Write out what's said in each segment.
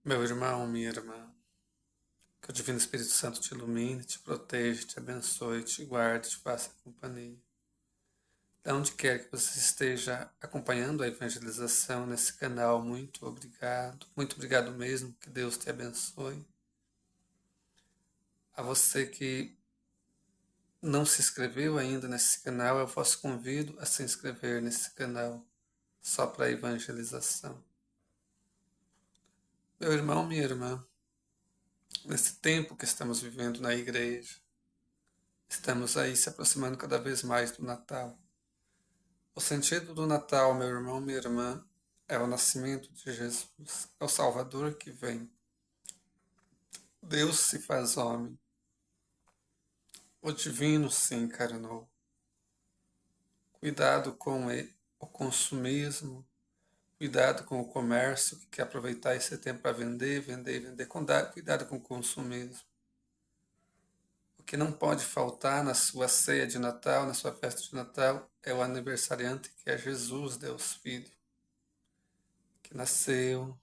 Meu irmão, minha irmã, que o Divino Espírito Santo te ilumine, te proteja, te abençoe, te guarde, te faça companhia. De onde quer que você esteja acompanhando a evangelização nesse canal, muito obrigado mesmo, que Deus te abençoe. A você que não se inscreveu ainda nesse canal, eu vosso convido a se inscrever nesse canal, só para evangelização. Meu irmão, minha irmã, nesse tempo que estamos vivendo na igreja, estamos aí se aproximando cada vez mais do Natal. O sentido do Natal, meu irmão, minha irmã, é o nascimento de Jesus, é o Salvador que vem. Deus se faz homem, o divino se encarnou. Cuidado com o consumismo, cuidado com o comércio que quer aproveitar esse tempo para vender, vender, vender. Cuidado com o consumismo. O que não pode faltar na sua ceia de Natal, na sua festa de Natal, é o aniversariante que é Jesus, Deus Filho, que nasceu,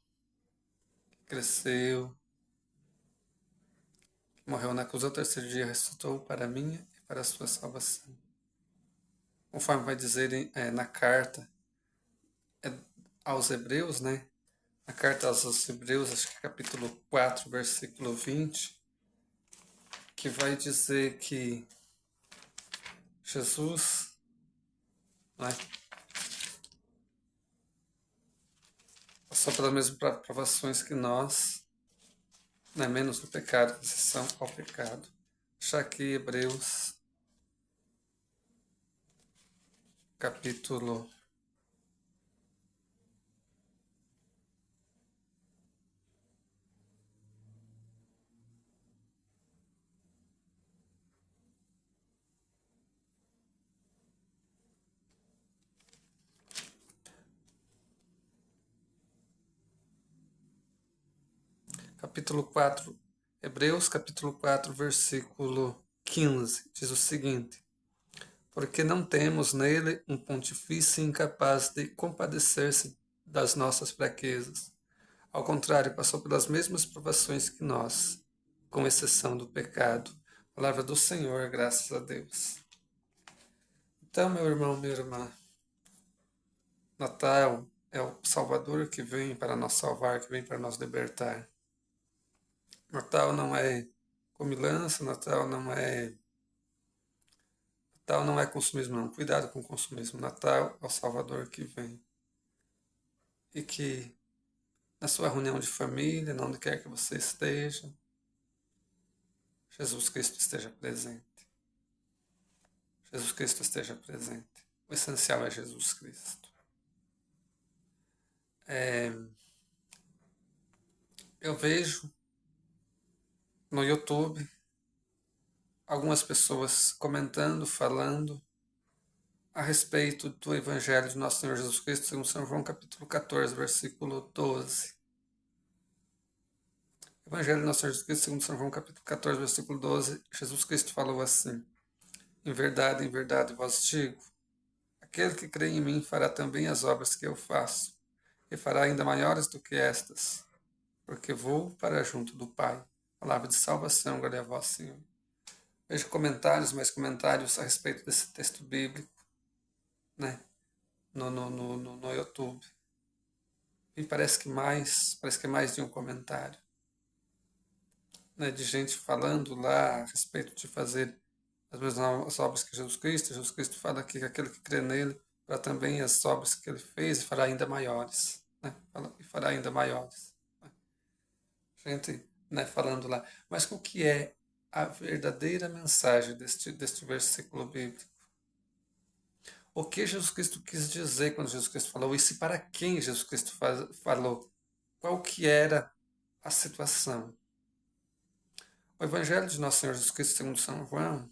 que cresceu, morreu na cruz ao terceiro dia, ressuscitou para a minha e para a sua salvação. Conforme vai dizer na carta aos Hebreus, né? Na carta aos Hebreus, acho que é capítulo 4, versículo 20, que vai dizer que Jesus, né, passou pelas mesmas provações que nós, né, menos do pecado, exceção ao pecado. Já que Hebreus, capítulo capítulo 4, Hebreus capítulo 4, versículo 15, diz o seguinte: porque não temos nele um pontifício incapaz de compadecer-se das nossas fraquezas. Ao contrário, passou pelas mesmas provações que nós, com exceção do pecado. Palavra do Senhor, graças a Deus. Então, meu irmão, minha irmã, Natal é o Salvador que vem para nos salvar, que vem para nos libertar. Natal não é comilança, Natal não é consumismo, não. Cuidado com o consumismo. Natal é o Salvador que vem. E que na sua reunião de família, onde quer que você esteja, Jesus Cristo esteja presente. Jesus Cristo esteja presente. O essencial é Jesus Cristo. Eu vejo no YouTube algumas pessoas comentando, falando a respeito do Evangelho de Nosso Senhor Jesus Cristo, segundo São João, capítulo 14, versículo 12. Evangelho de Nosso Senhor Jesus Cristo, segundo São João, capítulo 14, versículo 12, Jesus Cristo falou assim: em verdade vos digo, aquele que crê em mim fará também as obras que eu faço, e fará ainda maiores do que estas, porque vou para junto do Pai. Palavra de salvação, glória a vós, Senhor. Vejo comentários, mais comentários a respeito desse texto bíblico, né, no YouTube. E parece que é mais de um comentário, né, de gente falando lá a respeito de fazer as mesmas obras que Jesus Cristo. Jesus Cristo fala aqui que aquele que crê nele para também as obras que ele fez e fará ainda maiores, né? E fará ainda maiores. Né? Gente, né, falando lá. Mas o que é a verdadeira mensagem deste versículo bíblico? O que Jesus Cristo quis dizer quando Jesus Cristo falou isso e para quem Jesus Cristo falou? Qual que era a situação? O Evangelho de Nosso Senhor Jesus Cristo segundo São João,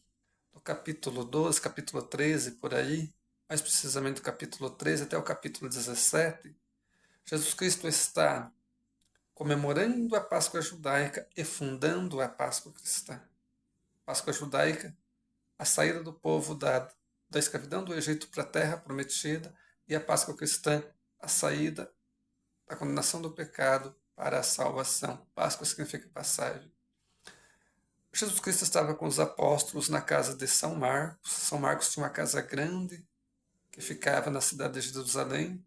no capítulo 12, capítulo 13, por aí, mais precisamente do capítulo 13 até o capítulo 17, Jesus Cristo está comemorando a Páscoa judaica e fundando a Páscoa cristã. Páscoa judaica, a saída do povo da escravidão do Egito para a terra prometida, e a Páscoa cristã, a saída da condenação do pecado para a salvação. Páscoa significa passagem. Jesus Cristo estava com os apóstolos na casa de São Marcos. São Marcos tinha uma casa grande que ficava na cidade de Jerusalém.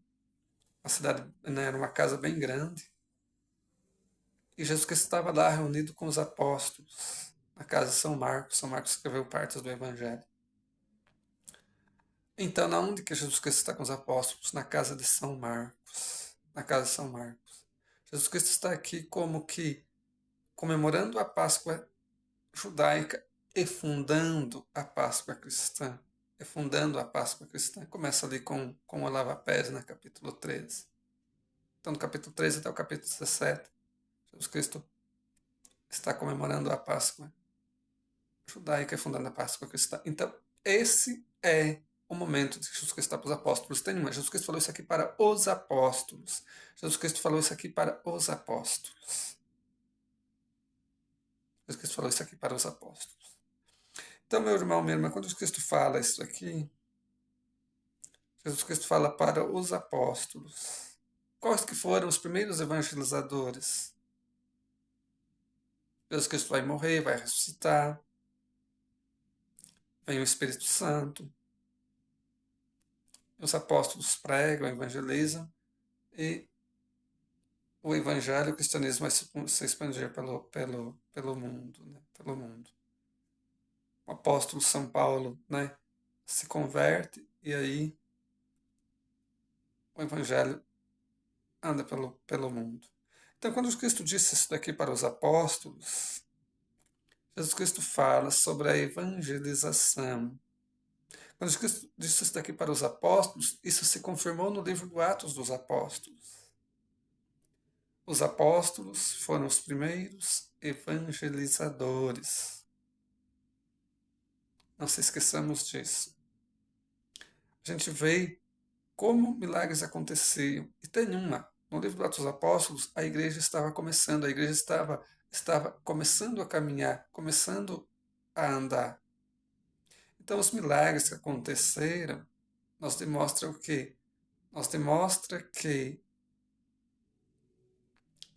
A cidade, né, era uma casa bem grande. E Jesus Cristo estava lá reunido com os apóstolos, na casa de São Marcos. São Marcos escreveu partes do Evangelho. Então, na onde que Jesus Cristo está com os apóstolos? Na casa de São Marcos. Na casa de São Marcos. Jesus Cristo está aqui como que comemorando a Páscoa judaica e fundando a Páscoa cristã. E fundando a Páscoa cristã. Começa ali com o lava-pés, no capítulo 13. Então, no capítulo 13 até o capítulo 17, Jesus Cristo está comemorando a Páscoa judaica e fundando a Páscoa cristã. Então, esse é o momento de Jesus Cristo está para os apóstolos. Tem uma. Jesus Cristo falou isso aqui para os apóstolos. Jesus Cristo falou isso aqui para os apóstolos. Jesus Cristo falou isso aqui para os apóstolos. Então, meu irmão, minha irmã, quando Jesus Cristo fala isso aqui, Jesus Cristo fala para os apóstolos. Quais que foram os primeiros evangelizadores? Jesus Cristo vai morrer, vai ressuscitar. Vem o Espírito Santo. Os apóstolos pregam, evangelizam. E o evangelho, o cristianismo vai se expandir pelo mundo. Né? Pelo mundo. O apóstolo São Paulo, né, se converte e aí o evangelho anda pelo mundo. Então, quando Jesus Cristo disse isso daqui para os apóstolos, Jesus Cristo fala sobre a evangelização. Quando Jesus Cristo disse isso daqui para os apóstolos, isso se confirmou no livro do Atos dos Apóstolos. Os apóstolos foram os primeiros evangelizadores. Não se esqueçamos disso. A gente vê como milagres aconteciam. E tem uma. No livro dos Atos dos Apóstolos, a igreja estava começando, a igreja estava começando a caminhar, começando a andar. Então, os milagres que aconteceram nos demonstram o quê? Nos demonstra que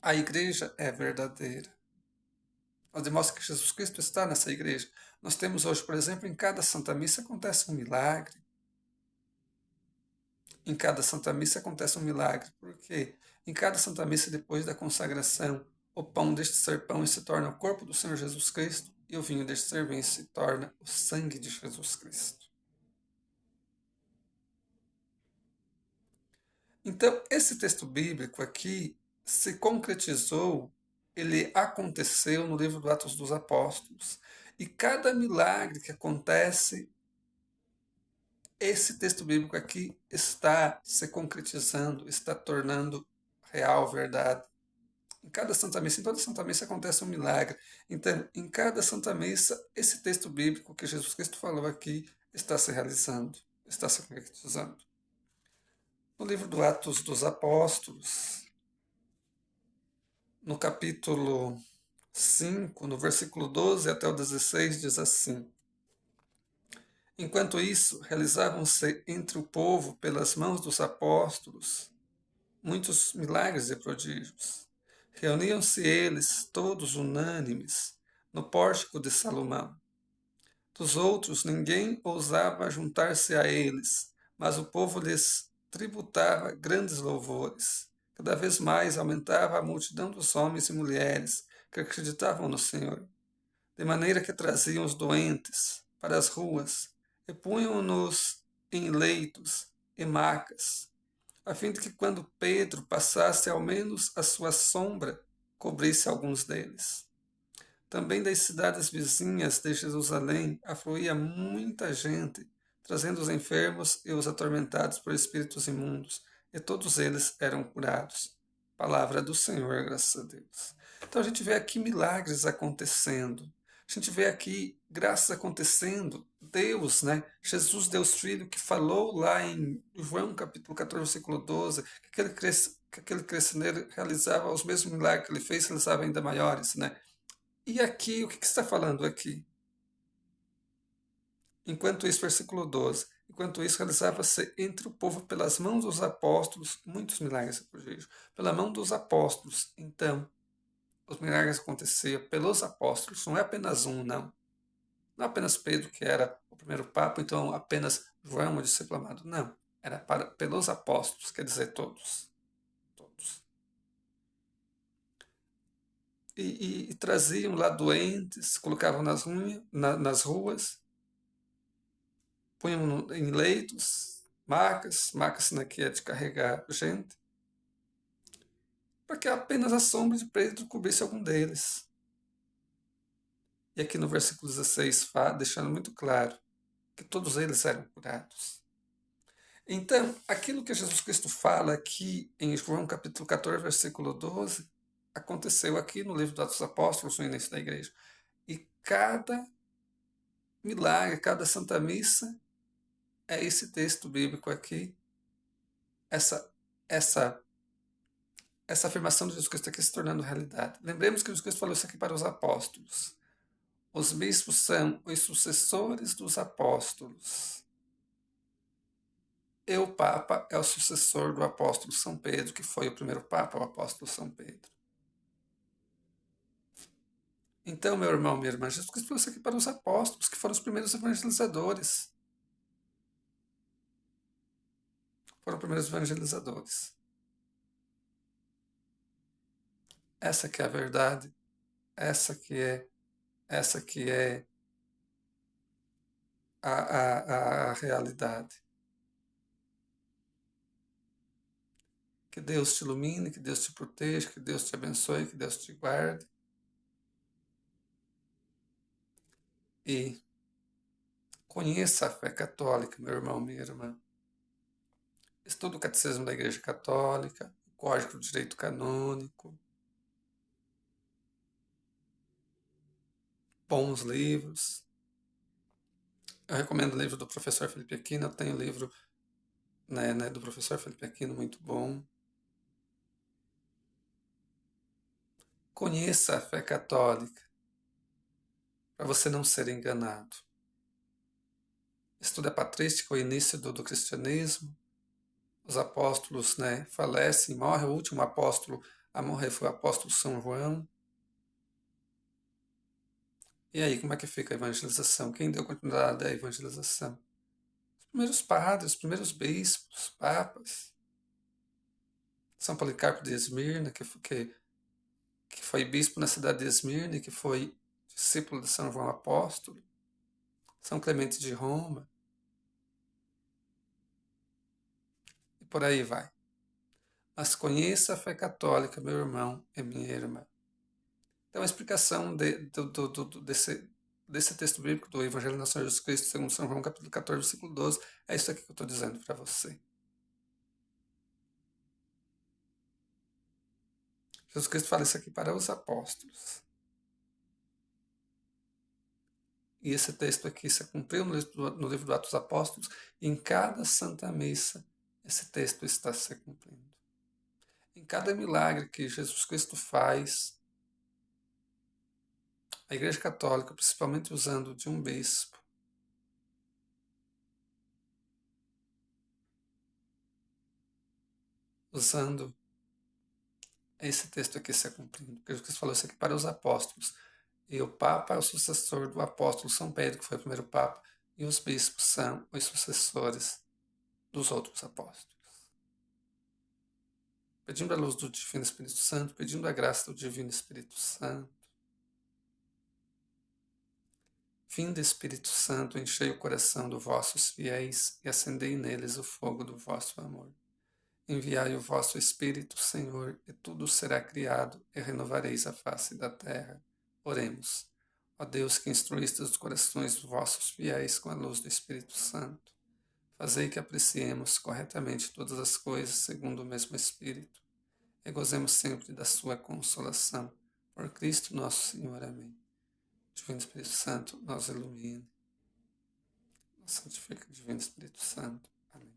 a igreja é verdadeira. Nos demonstra que Jesus Cristo está nessa igreja. Nós temos hoje, por exemplo, em cada Santa Missa acontece um milagre. Em cada Santa Missa acontece um milagre. Por quê? Em cada Santa Missa, depois da consagração, o pão deixa de ser pão e se torna o corpo do Senhor Jesus Cristo, e o vinho deixa de ser vinho e se torna o sangue de Jesus Cristo. Então, esse texto bíblico aqui se concretizou, ele aconteceu no livro dos Atos dos Apóstolos. E cada milagre que acontece, esse texto bíblico aqui está se concretizando, está tornando real, verdade. Em cada Santa Missa, em toda Santa Missa acontece um milagre. Então, em cada Santa Missa, esse texto bíblico que Jesus Cristo falou aqui está se realizando, está se concretizando. No livro do Atos dos Apóstolos, no capítulo 5, no versículo 12 até o 16, diz assim: Enquanto isso, realizavam-se entre o povo, pelas mãos dos apóstolos, muitos milagres e prodígios. Reuniam-se eles, todos unânimes, no pórtico de Salomão. Dos outros, ninguém ousava juntar-se a eles, mas o povo lhes tributava grandes louvores. Cada vez mais aumentava a multidão dos homens e mulheres que acreditavam no Senhor, de maneira que traziam os doentes para as ruas e punham-nos em leitos e macas, a fim de que quando Pedro passasse, ao menos a sua sombra cobrisse alguns deles. Também das cidades vizinhas de Jerusalém afluía muita gente, trazendo os enfermos e os atormentados por espíritos imundos, e todos eles eram curados. Palavra do Senhor, graças a Deus. Então a gente vê aqui milagres acontecendo. A gente vê aqui graças acontecendo. Deus, né? Jesus, Deus Filho, que falou lá em João capítulo 14, versículo 12, que aquele crescimento realizava os mesmos milagres que ele fez, realizava ainda maiores, né? E aqui, o que está falando aqui? Enquanto isso, versículo 12. Enquanto isso, realizava-se entre o povo pelas mãos dos apóstolos, muitos milagres, pela mão dos apóstolos. Então, os milagres aconteciam pelos apóstolos, não é apenas um, não. Não apenas Pedro, que era o primeiro papa, então apenas João, o discípulo amado. Não, era pelos apóstolos, quer dizer, todos. Todos. E traziam lá doentes, colocavam nas ruas, punham em leitos, macas né, que é de carregar gente, para que apenas a sombra de Pedro cobrisse algum deles. E aqui no versículo 16, deixando muito claro que todos eles eram curados. Então, aquilo que Jesus Cristo fala aqui em João capítulo 14, versículo 12, aconteceu aqui no livro dos Atos dos Apóstolos, no início da igreja. E cada milagre, cada Santa Missa é esse texto bíblico aqui, essa, essa, essa afirmação de Jesus Cristo aqui se tornando realidade. Lembremos que Jesus Cristo falou isso aqui para os apóstolos. Os bispos são os sucessores dos apóstolos. E o Papa é o sucessor do apóstolo São Pedro, que foi o primeiro Papa, o apóstolo São Pedro. Então, meu irmão, minha irmã, Jesus Cristo falou isso aqui para os apóstolos, que foram os primeiros evangelizadores. Foram os primeiros evangelizadores. Essa que é a verdade, essa que é a realidade. Que Deus te ilumine, que Deus te proteja, que Deus te abençoe, que Deus te guarde. E conheça a fé católica, meu irmão, minha irmã. Estude o Catecismo da Igreja Católica, o Código do Direito Canônico, bons livros. Eu recomendo o livro do professor Felipe Aquino, eu tenho o livro do professor Felipe Aquino, muito bom. Conheça a fé católica, para você não ser enganado. Estude a patrística, o início do cristianismo. Os apóstolos falecem, morre. O último apóstolo a morrer foi o apóstolo São João. E aí, como é que fica a evangelização? Quem deu continuidade à evangelização? Os primeiros padres, os primeiros bispos, papas. São Policarpo de Esmirna, que foi bispo na cidade de Esmirna e que foi discípulo de São João Apóstolo. São Clemente de Roma. E por aí vai. Mas conheça a fé católica, meu irmão e minha irmã. Então, a explicação desse texto bíblico do Evangelho de Nosso Senhor Jesus Cristo, segundo São João, capítulo 14, versículo 12, é isso aqui que eu estou dizendo para você. Jesus Cristo fala isso aqui para os apóstolos. E esse texto aqui se cumpriu no livro do Atos dos Apóstolos, e em cada Santa Missa esse texto está se cumprindo. Em cada milagre que Jesus Cristo faz, a Igreja Católica, principalmente usando de um bispo, usando esse texto aqui se cumprindo. Porque Jesus Cristo falou isso aqui para os apóstolos. E o Papa é o sucessor do apóstolo São Pedro, que foi o primeiro Papa, e os bispos são os sucessores dos outros apóstolos. Pedindo a luz do Divino Espírito Santo, pedindo a graça do Divino Espírito Santo. Vinde, Espírito Santo, enchei o coração dos vossos fiéis e acendei neles o fogo do vosso amor. Enviai o vosso Espírito, Senhor, e tudo será criado, e renovareis a face da terra. Oremos. Ó Deus, que instruíste os corações dos vossos fiéis com a luz do Espírito Santo, fazei que apreciemos corretamente todas as coisas segundo o mesmo Espírito, e gozemos sempre da sua consolação. Por Cristo nosso Senhor. Amém. Divino Espírito Santo, nos ilumine. Nos santifica, Divino Espírito Santo. Amém.